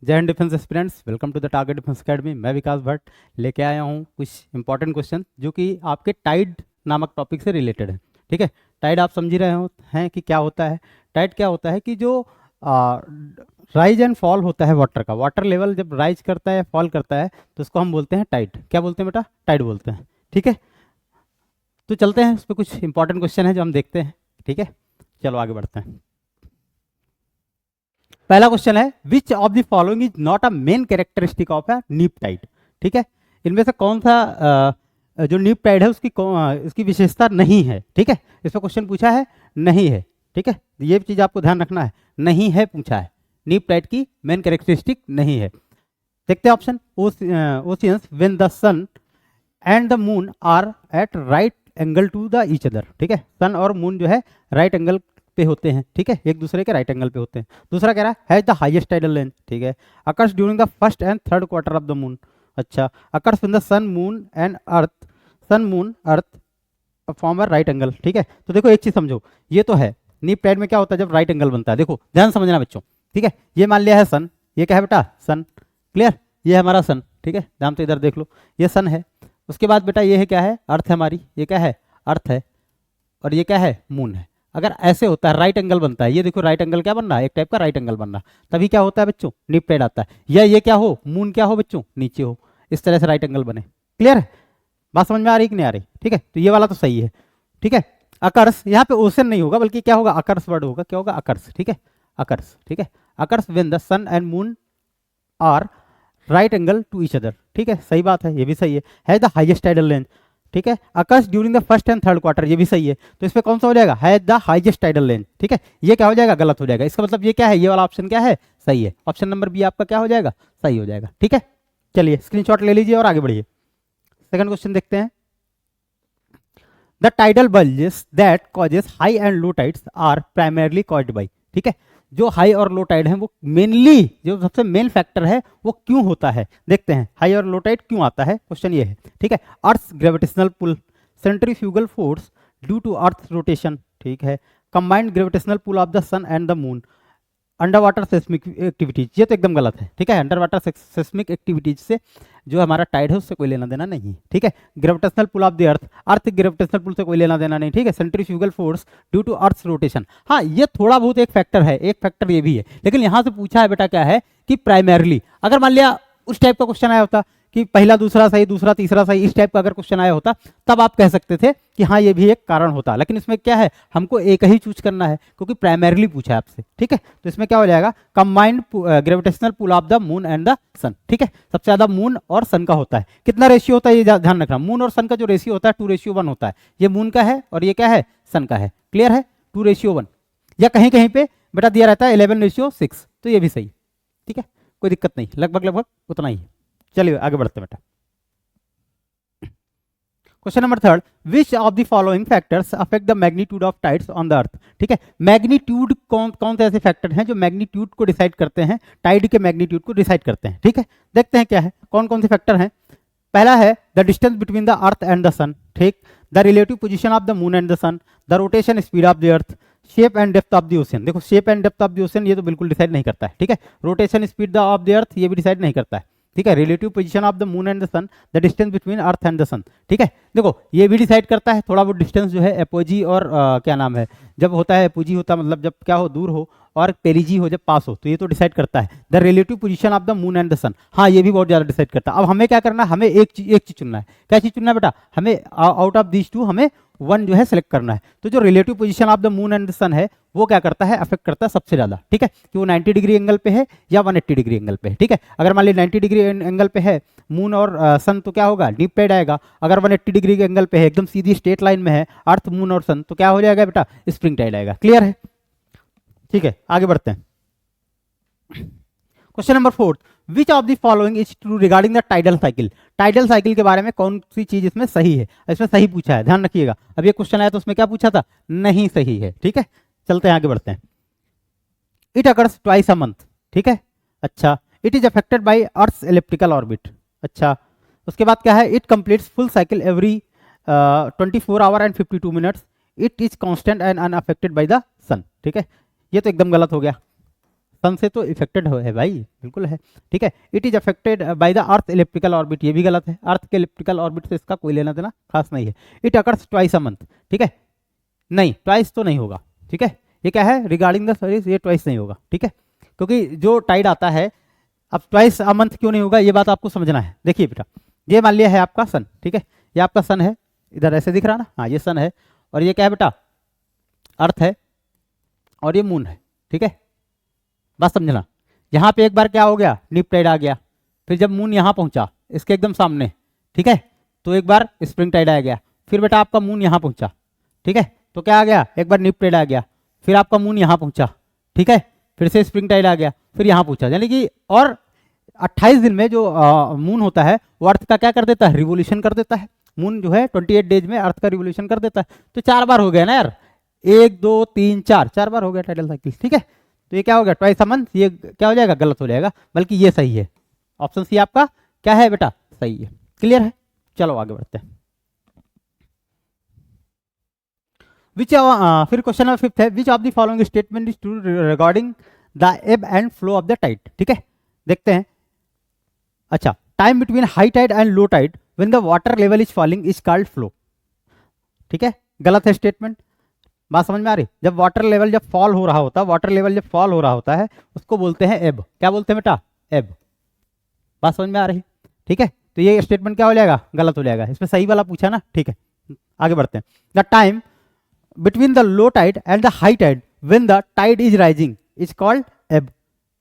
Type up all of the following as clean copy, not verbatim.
जय हिंद defence aspirants, welcome to the target defence academy. मैं विकास भट्ट लेके आया हूँ कुछ इंपॉर्टेंट क्वेश्चन जो कि आपके टाइड नामक टॉपिक से रिलेटेड है। ठीक है, टाइड आप समझ ही रहे हो हैं कि क्या होता है। टाइड क्या होता है कि जो राइज एंड फॉल होता है वाटर का, वाटर लेवल जब राइज करता है फॉल करता है तो उसको हम बोलते हैं टाइड। क्या बोलते हैं बेटा? टाइड बोलते हैं। ठीक है, तो चलते हैं, उस पर कुछ इंपॉर्टेंट क्वेश्चन है जो हम देखते हैं। ठीक है, चलो आगे बढ़ते हैं। पहला क्वेश्चन है, which of the following is not a main characteristic of a नीप टाइड। ठीक है, इनमें से कौन सा जो नीप टाइड है उसकी इसकी विशेषता नहीं है। ठीक है, इसमें क्वेश्चन पूछा है नहीं है। ठीक है, ये चीज आपको ध्यान रखना है, नहीं है पूछा है, नीप टाइड की मेन कैरेक्टरिस्टिक नहीं है। देखते हैं option. Oceans when the sun and the moon are at right angle to the each other. ठीक है, सन और मून जो है राइट एंगल पे होते हैं। ठीक है, एक दूसरे के राइट एंगल पे होते हैं। दूसरा कह रहा है द हाईएस्ट टाइडल लेंथ। ठीक है, occurs during the first and third quarter of the moon. अच्छा, occurs when the sun moon and earth, sun moon earth form a right angle. ठीक है, तो देखो एक चीज समझो, ये तो है नीप टाइड में क्या होता है जब राइट एंगल बनता है। देखो ध्यान समझना बच्चों। ठीक है, ये मान लिया है सन, ये क्या है बेटा? सन। क्लियर, ये है हमारा सन। ठीक है, ध्यान तो इधर देख लो, ये सन है। उसके बाद बेटा ये है क्या है? अर्थ है हमारी। ये क्या है? अर्थ है। और ये क्या है? मून है। अगर ऐसे होता है राइट एंगल बनता है, ये देखो राइट एंगल क्या बन रहा है? एक टाइप का राइट एंगल बन रहा है, तभी क्या होता है बच्चों? नीप टाइड आता है। या ये क्या हो? मून क्या हो बच्चों? नीचे हो, इस तरह से राइट एंगल बने। क्लियर है? बात समझ में आ रही कि नहीं आ रही? ठीक है, तो ये वाला तो सही है। ठीक है, अकर्स, यहाँ पे ओशन नहीं होगा बल्कि क्या होगा? अकर्स वर्ड होगा। क्या होगा? अकर्स। ठीक है, अकर्स। ठीक है, occurs when the sun and moon are right angle to each other. ठीक है, सही बात है, ये भी सही है द हाईएस्ट टाइडल लेंथ। ठीक है, occurs during the first and third quarter, ये भी सही है। तो इसमें कौन सा हो जाएगा? है द हाईएस्ट टाइडल लेंथ। ठीक है, ये क्या हो जाएगा? गलत हो जाएगा। इसका मतलब ये क्या है? ये वाला ऑप्शन क्या है? सही है। ऑप्शन नंबर बी आपका क्या हो जाएगा? सही हो जाएगा। ठीक है, चलिए स्क्रीनशॉट ले लीजिए और आगे बढ़िए। सेकंड क्वेश्चन देखते हैं। The tidal bulges that causes high and low tides are primarily caused by. ठीक है, जो हाई और लो टाइड है वो मेनली, जो सबसे मेन फैक्टर है वो क्यों होता है? देखते हैं हाई और लो टाइड क्यों आता है। क्वेश्चन ये है। ठीक है, earth gravitational pull, centrifugal force due to earth rotation. ठीक है, combined gravitational pull of the sun and the moon, underwater seismic activities. ये तो एकदम गलत है। ठीक है, अंडर वाटर सेस्मिक एक्टिविटीज से जो हमारा टाइड है उससे कोई लेना देना नहीं है। ठीक है, gravitational pull of the earth, earth gravitational pull से कोई लेना देना नहीं। ठीक है, centrifugal force due to earth rotation, हाँ ये थोड़ा बहुत एक फैक्टर है, एक फैक्टर ये भी है। लेकिन यहां से पूछा है बेटा क्या है कि प्राइमरली। अगर मान लिया उस टाइप का क्वेश्चन आया होता कि पहला दूसरा सही, दूसरा तीसरा सही, इस टाइप का अगर क्वेश्चन आया होता तब आप कह सकते थे कि हाँ ये भी एक कारण होता। लेकिन इसमें क्या है, हमको एक ही चूज करना है क्योंकि प्राइमरली पूछा है आपसे। ठीक है, तो इसमें क्या हो जाएगा? Combined gravitational pull of the moon and the sun. ठीक है, सबसे ज्यादा मून और सन का होता है। कितना रेशियो होता है ये ध्यान रखना, मून और सन का जो रेशियो होता है 2:1 होता है। ये मून का है और ये क्या है? सन का है। क्लियर है? 2:1, या कहीं कहीं पे बेटा दिया रहता है 11:6, तो ये भी सही। ठीक है, कोई दिक्कत नहीं, लगभग लगभग उतना ही है। चलिए आगे बढ़ते बेटा। Question number third, which of the following factors affect the magnitude of tides on the earth. ठीक है, मैग्नीट्यूड कौन कौन से ऐसे फैक्टर हैं जो मैग्नीट्यूड को डिसाइड करते हैं, टाइड के मैग्नीट्यूड को डिसाइड करते हैं। ठीक है, देखते हैं क्या है, कौन कौन से फैक्टर हैं। पहला है the distance between the earth and the sun. ठीक, the relative position of the moon and the sun, the rotation speed of the earth, shape and depth of the ocean. देखो shape and depth of the ocean ये तो बिल्कुल decide नहीं करता है। ठीक है, rotation speed of the earth ये भी डिसाइड नहीं करता है। ठीक है, relative position of the moon and the sun, the distance between earth and the sun. ठीक है, देखो ये भी डिसाइड करता है थोड़ा बहुत डिस्टेंस जो है एपोजी और क्या नाम है, जब होता है एपोजी होता है मतलब जब क्या हो, दूर हो, और पेरिजी हो जब पास हो, तो ये तो डिसाइड करता है। The relative position of the moon and the sun, हाँ ये भी बहुत ज्यादा डिसाइड करता है। अब हमें क्या करना है, हमें एक चीज चुनना है। क्या चीज चुनना है बेटा? हमें आउट ऑफ दीज टू हमें वन जो है सिलेक्ट करना है। तो जो relative position of the moon and the sun है वो क्या करता है? अफेक्ट करता है सबसे ज्यादा। ठीक है, कि वो 90 डिग्री एंगल पे है या 180 डिग्री एंगल पे है। ठीक है, अगर मान लीजिए 90 डिग्री एंगल पे है मून और सन तो क्या होगा? डीप टाइड आएगा। अगर 180 डिग्री के एंगल पे है, एकदम सीधी स्ट्रेट लाइन में है अर्थ मून और सन, तो क्या हो जाएगा बेटा? स्प्रिंग टाइड आएगा। क्लियर है? ठीक है, आगे बढ़ते हैं। Question number fourth, which of the following is true regarding the tidal cycle. Tidal cycle के बारे में कौन सी चीज इसमें सही है? इसमें सही पूछा है, ध्यान रखिएगा। अब ये क्वेश्चन आया तो उसमें क्या पूछा था? नहीं सही है। ठीक है, चलते हैं आगे बढ़ते हैं। It occurs twice a month. ठीक है, अच्छा, it is affected by earth's elliptical orbit. अच्छा, उसके बाद क्या है? It completes full cycle every 24 hour and 52 minutes, it is constant and unaffected by the sun. ठीक है, ये तो एकदम गलत हो गया। सन से तो इफेक्टेड है भाई, बिल्कुल है, ठीक है। It is affected by the earth elliptical orbit, ये भी गलत है, अर्थ के इलेप्टिकल ऑर्बिट से इसका कोई लेना देना खास नहीं है। It occurs twice a month, ठीक है, नहीं ट्वाइस तो नहीं होगा, ठीक है। ये क्या है, रिगार्डिंग द सर्विस, ये ट्वाइस नहीं होगा, ठीक है, क्योंकि जो टाइड आता है, अब ट्वाइस अ मंथ क्यों नहीं होगा, ये बात आपको समझना है। देखिए बेटा, ये मान लिया है आपका सन, ठीक है, ये आपका सन है, इधर ऐसे दिख रहा ना, हाँ ये सन है, और ये क्या है बेटा, अर्थ है, और ये मून है, ठीक है। बात समझना, यहाँ पे एक बार क्या हो गया, नीप टाइड आ गया, फिर जब मून यहाँ पहुंचा इसके एकदम सामने, ठीक है, तो एक बार स्प्रिंग टाइड आ गया, फिर बेटा आपका मून यहाँ पहुंचा, ठीक है, तो क्या आ गया, एक बार नीप टाइड आ गया, फिर आपका मून यहाँ पहुंचा, ठीक है, फिर से स्प्रिंग टाइड आ गया, फिर यहाँ पहुंचा, यानी कि और 28 दिन में जो मून होता है वो अर्थ का क्या कर देता है, रिवोल्यूशन कर देता है। मून जो है 28 डेज में अर्थ का रिवोल्यूशन कर देता है, तो 4 बार हो गया ना यार, 1 2 3 4, 4 बार हो गया टाइडल साइकिल, ठीक है। तो ये क्या हो गया, ट्वाइस अ मंथ, ये क्या हो जाएगा, गलत हो जाएगा, बल्कि ये सही है, ऑप्शन सी आपका क्या है बेटा, सही है। क्लियर है, चलो आगे बढ़ते हैं। फिर क्वेश्चन नंबर 5 है, which of the following statement is true regarding the ebb and flow of the tide, ठीक है, देखते हैं। अच्छा, time between high tide and low tide when the water level is falling is called flow, ठीक है, गलत है statement. बात समझ में आ रही, जब वाटर लेवल जब फॉल हो रहा होता है, वाटर लेवल जब फॉल हो रहा होता है उसको बोलते हैं एब, क्या बोलते हैं बेटा, एब। बात समझ में आ रही, ठीक है, तो ये स्टेटमेंट क्या हो जाएगा, गलत हो जाएगा, इसमें सही वाला पूछा ना, ठीक है। आगे बढ़ते हैं, the time between the low tide and the high tide when the tide is rising is called ebb,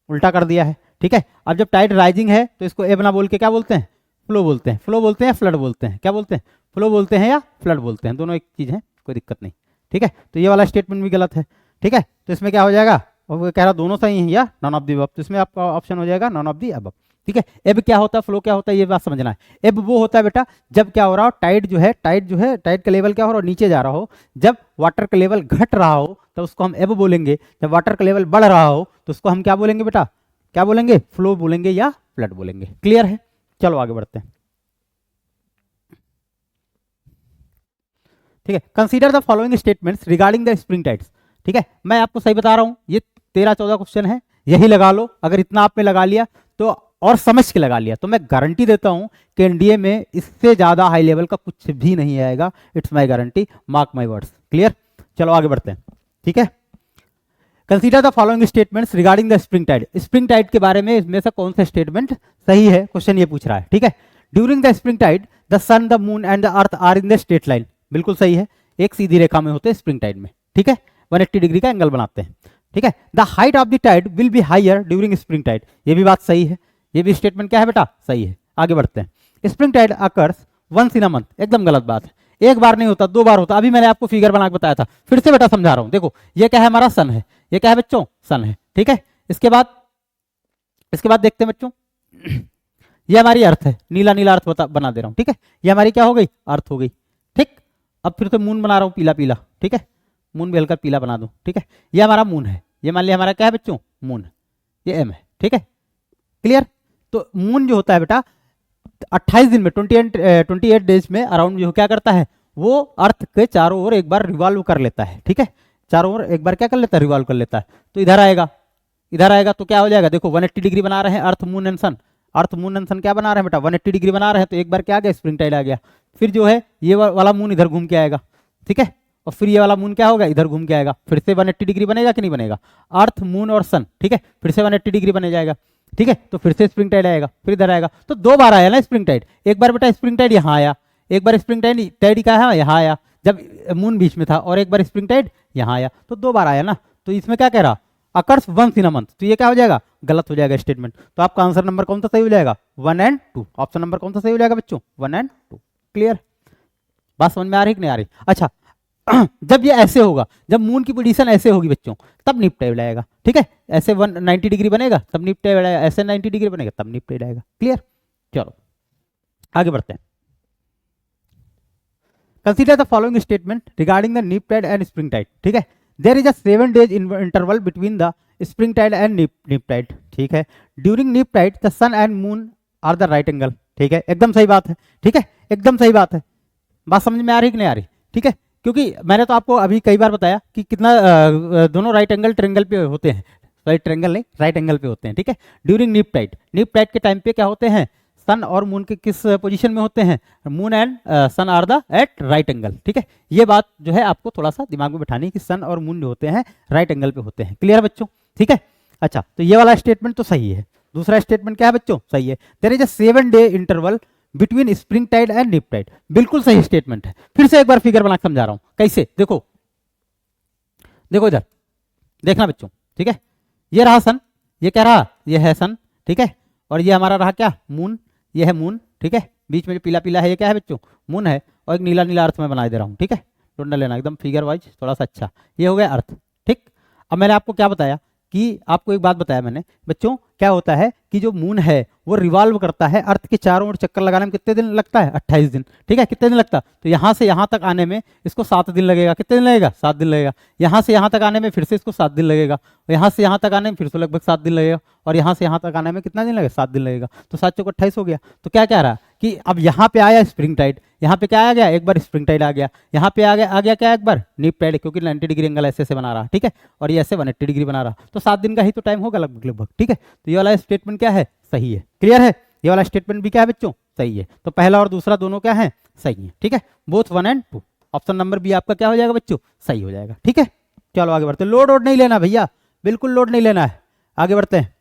उल्टा कर दिया है, ठीक है। अब जब टाइड राइजिंग है तो इसको एब ना बोल के क्या बोलते हैं, फ्लो बोलते हैं, फ्लो बोलते हैं या फ्लड बोलते हैं, क्या बोलते हैं, फ्लो बोलते हैं या फ्लड बोलते हैं, दोनों एक चीज है, कोई दिक्कत नहीं, ठीक है। तो ये वाला स्टेटमेंट भी गलत है, ठीक है, तो इसमें क्या हो जाएगा, और वो कह रहा दोनों सही हैं या नॉन ऑफ दी अबव, तो इसमें आपका ऑप्शन हो जाएगा नॉन ऑफ दी अबव, ठीक है। एब क्या होता है, फ्लो क्या होता है, ये बात समझना है। एब वो होता है बेटा जब क्या हो रहा हो, टाइड जो है टाइड का लेवल क्या हो रहा हो, नीचे जा रहा हो, जब वाटर का लेवल घट रहा हो तो उसको हम एब बोलेंगे, जब वाटर का लेवल बढ़ रहा हो तो उसको हम क्या बोलेंगे बेटा, क्या बोलेंगे, फ्लो बोलेंगे या फ्लड बोलेंगे। क्लियर है, चलो आगे बढ़ते हैं, ठीक है। Consider the following statements regarding the spring tides, ठीक है, मैं आपको सही बता रहा हूं, ये 13-14 क्वेश्चन है, यही लगा लो, अगर इतना आपने लगा लिया तो, और समझ के लगा लिया तो मैं गारंटी देता हूं कि एनडीए में इससे ज्यादा हाई लेवल का कुछ भी नहीं आएगा, it's my guarantee, mark my words. Clear, चलो आगे बढ़ते हैं, ठीक है। Consider the following statements regarding the spring tide, spring tide के बारे में इसमें से कौन सा स्टेटमेंट सही है, क्वेश्चन ये पूछ रहा है, ठीक है। During the spring tide the sun the moon and the earth are in the straight line, बिल्कुल सही है, एक सीधी रेखा में होते हैं स्प्रिंग टाइड में, ठीक है, 180 डिग्री का एंगल बनाते हैं, ठीक है। The height of the tide will be higher during spring tide, ये भी बात सही है, ये भी स्टेटमेंट क्या है बेटा, सही है। आगे बढ़ते हैं, spring tide occurs once in a month, एकदम गलत बात है, एक बार नहीं होता, 2 बार होता, अभी मैंने आपको फिगर बना के बताया था, फिर से बेटा समझा रहा हूं, देखो ये क्या है, हमारा सन है, ये क्या है बच्चों, सन है, ठीक है। इसके बाद देखते हैं बच्चों, ये हमारी अर्थ है, नीला नीला अर्थ बना दे रहा हूं, ठीक है, ये हमारी क्या हो गई, अर्थ हो गई, ठीक। अब फिर तो मून बना रहा हूं पीला पीला, ठीक है, मून भी हल्का पीला बना दूं, ठीक है, ये हमारा मून है, ये मान लिया हमारा क्या है बच्चों, मून, ये एम है, ठीक है। क्लियर, तो मून जो होता है बेटा 28 दिन में 28 डेज में अराउंड जो क्या करता है, वो अर्थ के चारों ओर एक बार रिवॉल्व कर लेता है, ठीक है, चारों ओर एक बार क्या कर लेता है, रिवॉल्व कर लेता है। तो इधर आएगा तो क्या हो जाएगा, देखो 180 डिग्री बना रहे हैं earth moon and sun, earth moon and sun क्या बना रहे हैं बेटा, 180 डिग्री बना रहे हैं, तो एक बार क्या आ गया, स्प्रिंग टाइड आ गया, फिर जो है ये वाला मून इधर घूम के आएगा, ठीक है, और फिर ये वाला मून क्या होगा, इधर घूम के आएगा, फिर से 180 डिग्री बनेगा कि नहीं बनेगा, अर्थ मून और सन, ठीक है, फिर से 180 डिग्री बने जाएगा, ठीक है, तो फिर से स्प्रिंग टाइड आएगा, फिर इधर आएगा, तो 2 बार आया ना स्प्रिंग टाइड, एक बार बेटा स्प्रिंग टाइड यहाँ आया, एक बार स्प्रिंग टाइड का है यहाँ आया जब मून बीच में था, और एक बार स्प्रिंग टाइड यहाँ आया, तो 2 बार आया ना, तो इसमें क्या कह रहा, occurs once in a month, तो ये क्या हो जाएगा, गलत हो जाएगा स्टेटमेंट। तो आपका आंसर नंबर कौन सा सही हो जाएगा, 1 और 2, ऑप्शन नंबर कौन सा सही हो जाएगा बच्चों, 1 और 2। क्लियर, बात समझ में आ रही कि नहीं आ रही। अच्छा जब ये ऐसे होगा, जब मून की पोजीशन ऐसे होगी बच्चों, तब नीप टाइड आएगा, ठीक है, ऐसे 190 डिग्री बनेगा तब नीप टाइड आएगा, ऐसे 90 डिग्री बनेगा तब नीप टाइड आएगा। क्लियर, चलो आगे बढ़ते हैं। Consider the following statement regarding the neap tide and spring tide, ठीक है। There is a 7 days interval between the spring tide and neap tide, ठीक है। During neap tide the sun and moon are the right angle, ठीक है, एकदम सही बात है, ठीक है, एकदम सही बात है। बात समझ में आ रही कि नहीं आ रही, ठीक है, क्योंकि मैंने तो आपको अभी कई बार बताया कि कितना दोनों राइट एंगल ट्रायंगल पे होते हैं, सॉरी ट्रायंगल नहीं, राइट एंगल पे होते हैं, ठीक है। ड्यूरिंग नीप टाइड के टाइम पे क्या होते हैं, सन और मून के किस पोजीशन में होते हैं, moon and sun are the at right angle, ठीक है। ये बात जो है आपको थोड़ा सा दिमाग में बैठानी है कि सन और मून जो होते हैं राइट एंगल पे होते हैं। क्लियर बच्चों, ठीक है। अच्छा, तो ये वाला स्टेटमेंट तो सही है। दूसरा स्टेटमेंट क्या है बच्चों, सही है। There is a 7 day interval between spring tide and neap tide, बिल्कुल सही स्टेटमेंट है। फिर से एक बार फिगर बना के समझा रहा हूं, कैसे, देखो देखो इधर देखना बच्चों, ठीक है। ये रहा सन, ये क्या रहा, ये है सन, ठीक है। और ये हमारा रहा क्या, मून, ये है मून, ठीक है। बीच में जो पीला पीला है ये क्या है बच्चों, मून है। और एक नीला नीला अर्थ में बना दे रहा हूँ, ठीक है। ढूंढ लेना एकदम फिगर वाइज थोड़ा सा, अच्छा। ये हो गया अर्थ, ठीक। अब मैंने आपको क्या बताया कि आपको एक बात बताया मैंने बच्चों, क्या होता है कि जो मून है वो रिवॉल्व करता है अर्थ के चारों ओर, चक्कर लगाने में कितने दिन लगता है, 28 दिन, ठीक है। कितने दिन लगता, तो यहाँ से यहाँ तक आने में इसको 7 दिन लगेगा। कितने दिन लगेगा, 7 दिन लगेगा। यहाँ से यहाँ तक आने में फिर से इसको 7 दिन लगेगा। यहाँ से यहाँ तक आने में फिर से लगभग 7 दिन लगेगा। और यहाँ से यहाँ तक आने में कितना दिन लगेगा, 7 दिन लगेगा। तो 7 चौक 28 हो गया। तो क्या कह रहा कि अब यहाँ पे आया स्प्रिंग टाइड, यहाँ पे क्या आ गया, एक बार स्प्रिंग टाइड आ गया, यहाँ पे आ गया क्या, एक बार नीप टाइड, क्योंकि 90 डिग्री एंगल ऐसे से बना रहा, ठीक है। और ये ऐसे 180 डिग्री बना रहा, तो 7 दिन का ही तो टाइम होगा लगभग लगभग, ठीक है। तो ये वाला स्टेटमेंट क्या है, सही है। क्लियर है, ये वाला स्टेटमेंट भी क्या है बच्चों, सही है। तो पहला और दूसरा दोनों क्या है, सही है, ठीक है। Both 1 and 2, option number B आपका क्या हो जाएगा बच्चों, सही हो जाएगा, ठीक है। चलो आगे बढ़ते हैं। लोड नहीं लेना भैया, बिल्कुल लोड नहीं लेना है। आगे बढ़ते हैं,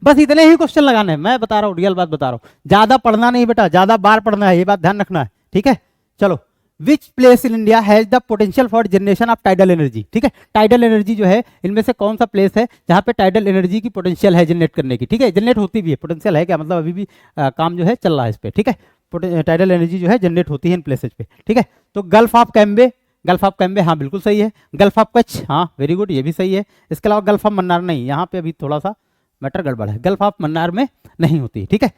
बस इतने ही क्वेश्चन लगाने हैं, मैं बता रहा हूँ, रियल बात बता रहा हूँ। ज्यादा पढ़ना नहीं बेटा, ज्यादा बार पढ़ना है, ये बात ध्यान रखना है, ठीक है। चलो, which place in India has the potential for generation of tidal energy, ठीक है। टाइडल एनर्जी जो है इनमें से कौन सा प्लेस है जहां पे टाइडल एनर्जी की पोटेंशियल है जनरेट करने की, ठीक है। जनरेट होती भी है, पोटेंशियल है क्या मतलब, अभी भी काम जो है चल रहा है इस पे, ठीक है। टाइडल एनर्जी जो है जनरेट होती है इन प्लेसेज पे, ठीक है। तो gulf of Cambay, gulf of Cambay हाँ बिल्कुल सही है। गल्फ ऑफ कच्छ हाँ वेरी गुड, ये भी सही है। इसके अलावा गल्फ ऑफ मन्नार नहीं, यहाँ पे अभी थोड़ा सा मैटर गड़बड़ है, गल्फ ऑफ मन्नार में नहीं होती, ठीक है।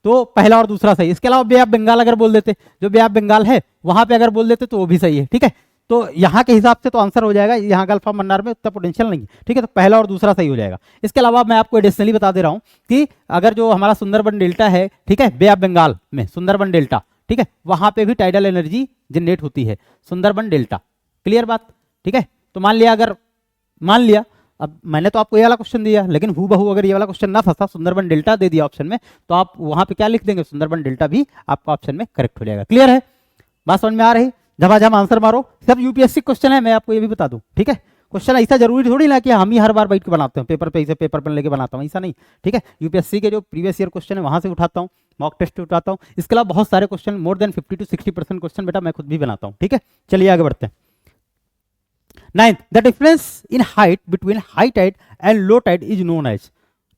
तो पहला और दूसरा सही। इसके अलावा बे ऑफ बंगाल अगर बोल देते, जो बे ऑफ बंगाल है वहां पे अगर बोल देते तो वो भी सही है, ठीक है। तो यहाँ के हिसाब से तो आंसर हो जाएगा, यहाँ गल्फ ऑफ मन्नार में उतना पोटेंशियल नहीं है, ठीक है। तो पहला और दूसरा सही हो जाएगा। इसके अलावा मैं आपको एडिशनली बता दे रहा हूँ कि अगर जो हमारा सुंदरबन डेल्टा है, ठीक है, बे ऑफ बंगाल में सुंदरबन डेल्टा, ठीक है, वहां पे भी टाइडल एनर्जी जनरेट होती है, सुंदरबन डेल्टा। क्लियर बात, ठीक है। तो मान लिया, अगर मान लिया, अब मैंने तो आपको ये वाला क्वेश्चन दिया, लेकिन हूबहू अगर ये वाला क्वेश्चन ना फंसा, सुंदरबन डेल्टा दे दिया ऑप्शन में, तो आप वहां पे क्या लिख देंगे, सुंदरबन डेल्टा भी आपका ऑप्शन में करेक्ट हो जाएगा। क्लियर है, बात समझ में आ रही, झमाझम आंसर मारो। सब यूपीएससी क्वेश्चन है, मैं आपको ये भी बता दूं, ठीक है। क्वेश्चन ऐसा जरूरी थोड़ी ना कि हम ही हर बार बैठ के बनाते हैं पेपर पे, इसे पेपर पेन लेके बनाता हूँ, ऐसा नहीं, ठीक है। यूपीएससी के जो प्रीवियस ईयर क्वेश्चन है वहां से उठाता हूँ, मॉक टेस्ट उठाता हूँ। इसके अलावा बहुत सारे question, more than 50 to 60% question बेटा मैं खुद भी बनाता हूँ, ठीक है। चलिए आगे बढ़ते हैं। 9th, the difference in height between high tide and low tide is known as,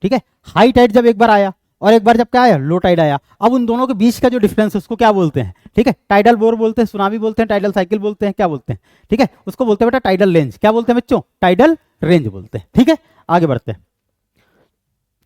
ठीक है। हाई टाइड जब एक बार आया और एक बार जब क्या आया, लो टाइड आया, अब उन दोनों के बीच का जो डिफरेंस है उसको क्या बोलते हैं, ठीक है। टाइडल बोर बोलते हैं, सुनामी बोलते हैं, टाइडल साइकिल बोलते हैं, क्या बोलते हैं, ठीक है। उसको बोलते हैं बेटा टाइडल रेंज, क्या बोलते हैं बच्चों, टाइडल रेंज बोलते हैं, ठीक है। आगे बढ़ते हैं,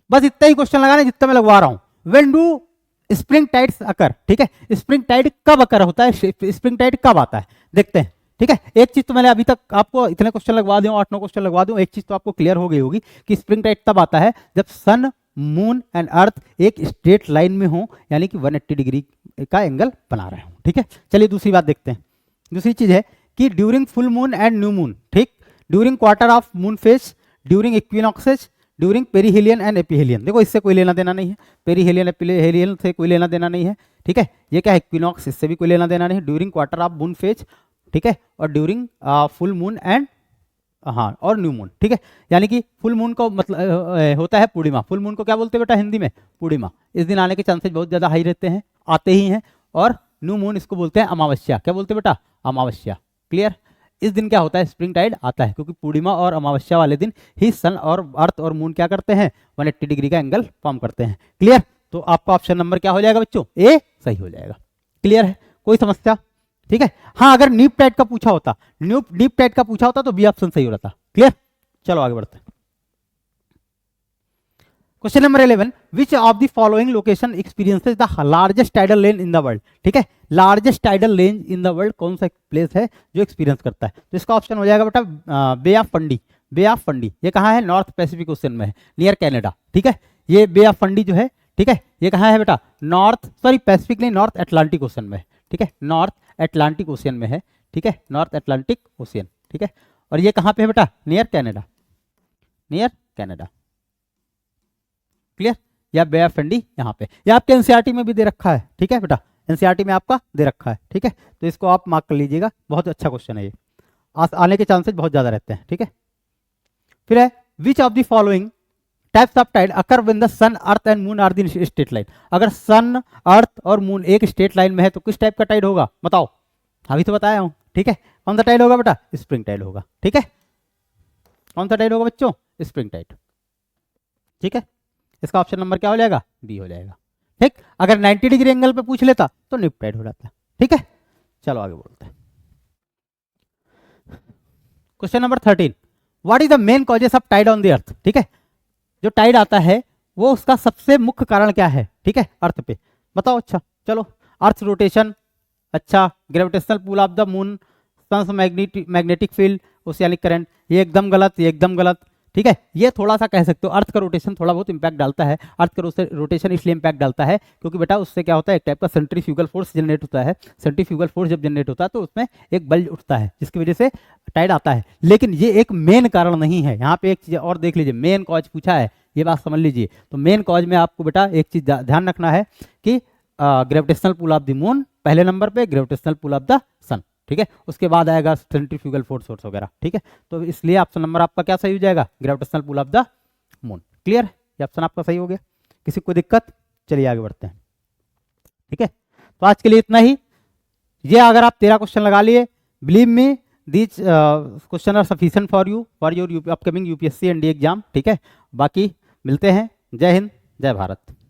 बस इतना ही क्वेश्चन लगाना जितना मैं लगवा रहा हूं। व्हेन डू स्प्रिंग टाइड्स अकर, ठीक है। स्प्रिंग टाइड कब अकर होता है, स्प्रिंग टाइड कब आता है, देखते हैं, ठीक है। एक चीज तो मैंने अभी तक आपको इतने क्वेश्चन लगवा दूं, 8-9 क्वेश्चन लगवा दूं, एक चीज तो आपको क्लियर हो गई होगी कि स्प्रिंग टाइड तब आता है जब सन, मून एंड अर्थ एक स्ट्रेट लाइन में हो, यानी कि 180 डिग्री का एंगल बना रहे हो, ठीक है। चलिए दूसरी बात देखते हैं। दूसरी चीज है कि during full moon and new moon, ठीक, during quarter of moon phase, during equinoxes, during perihelion and aphelion, देखो इससे कोई लेना देना नहीं है, पेरीहेलियन एपीहेलियन से कोई लेना देना नहीं है, ठीक है। ये क्या है, इक्विनॉक्स, इससे भी कोई लेना देना नहीं है। During quarter of moon phase, ठीक है, और ड्यूरिंग फुल मून एंड हाँ और न्यू मून, ठीक है। यानी कि फुल मून को मतलब होता है पूर्णिमा, फुल मून को क्या बोलते हैं बेटा हिंदी में, पूर्णिमा। इस दिन आने के चांसेस बहुत ज्यादा हाई रहते हैं, आते ही हैं। और न्यू मून इसको बोलते हैं अमावस्या, क्या बोलते हैं बेटा, अमावस्या। क्लियर, इस दिन क्या होता है, स्प्रिंग टाइड आता है, क्योंकि पूर्णिमा और अमावस्या वाले दिन ही सन और अर्थ और मून क्या करते हैं, 180 डिग्री का एंगल फॉर्म करते हैं। क्लियर, तो आपका ऑप्शन नंबर क्या हो जाएगा बच्चों, ए सही हो जाएगा। क्लियर है, कोई समस्या, ठीक है। हाँ अगर नीप टाइड का पूछा होता, नीप टाइड का पूछा होता तो बी ऑप्शन सही हो रहा था। क्लियर, चलो आगे बढ़ते हैं। Question number 11, which of the following location experiences the largest tidal lane in the world, ठीक है। Largest tidal lane in the world कौन सा प्लेस है जो एक्सपीरियंस करता है, तो इसका ऑप्शन हो जाएगा बेटा bay of Fundy. Bay of Fundy ये कहाँ है, नॉर्थ पैसिफिक ओशन में है, नियर कनाडा, ठीक है। ये बे ऑफ फंडी जो है, ठीक है, ये कहाँ है बेटा, नॉर्थ सॉरी पैसिफिक नहीं, नॉर्थ अटलांटिक ओशन में है, ठीक है, नॉर्थ अटलांटिक ओशियन में है, ठीक है, नॉर्थ अटलांटिक ओशियन, ठीक है। और ये कहाँ पे है बेटा, near Canada, near Canada. Clear? या बे ऑफ फंडी यहाँ पे, या आपके एनसीईआरटी में भी दे रखा है, ठीक है बेटा, एनसीईआरटी में आपका दे रखा है, ठीक है, तो इसको आप मार्क कर लीजिएगा, बहुत अच्छा क्वेश्चन है ये, आने के चांसेस बहुत ज्यादा रहते हैं, ठीक है। फिर है which of the following types of tide occur when the sun earth and moon are in straight line. अगर सन अर्थ और मून एक स्ट्रेट लाइन में है तो किस टाइप का टाइड होगा बताओ, अभी तो बताया हूं, ठीक है। कौन सा टाइड होगा बेटा? स्प्रिंग टाइड होगा, ठीक है। कौन सा टाइड होगा बच्चों? स्प्रिंग टाइड, ठीक है। इसका ऑप्शन नंबर क्या हो जाएगा? बी हो जाएगा, ठीक। अगर 90 डिग्री एंगल पे पूछ लेता तो निप टाइड हो जाता, ठीक है। चलो आगे बोलते हैं। Question number 13, what is the main causes of tide on the earth, ठीक है। जो टाइड आता है वो उसका सबसे मुख्य कारण क्या है, ठीक है, अर्थ पे बताओ। अच्छा चलो, अर्थ रोटेशन, अच्छा gravitational pull of the moon, sun's magnetic field, oceanic current, ये एकदम गलत, ये एकदम गलत, ठीक है। ये थोड़ा सा कह सकते हो, अर्थ का रोटेशन थोड़ा बहुत इंपैक्ट डालता है। अर्थ का रोटेशन इसलिए इंपैक्ट डालता है क्योंकि बेटा उससे क्या होता है, एक टाइप का सेंट्रीफ्यूगल फोर्स जनरेट होता है। सेंट्रीफ्यूगल फोर्स जब जनरेट होता है तो उसमें एक बल्ज उठता है जिसकी वजह से टाइड आता है, लेकिन ये एक मेन कारण नहीं है। यहाँ पे एक चीज और देख लीजिए, मेन कॉज पूछा है, ये बात समझ लीजिए। तो मेन कॉज में आपको बेटा एक चीज ध्यान रखना है कि gravitational pull of the moon पहले नंबर पे, gravitational pull of the sun, ठीक है। उसके बाद आएगा सेंट्रीफ्यूगल फोर्स वगैरह, ठीक है। तो इसलिए ऑप्शन नंबर आपका क्या सही हो जाएगा? Gravitational pull of the moon. Clear? ये ऑप्शन आपका सही हो गया। किसी को दिक्कत? चलिए आगे बढ़ते हैं, ठीक है। तो आज के लिए इतना ही। ये अगर आप 13 क्वेश्चन लगा लिए, believe me these question are sufficient for you for your upcoming UPSC and D exam, ठीक है। बाकी मिलते हैं। जय हिंद, जय भारत।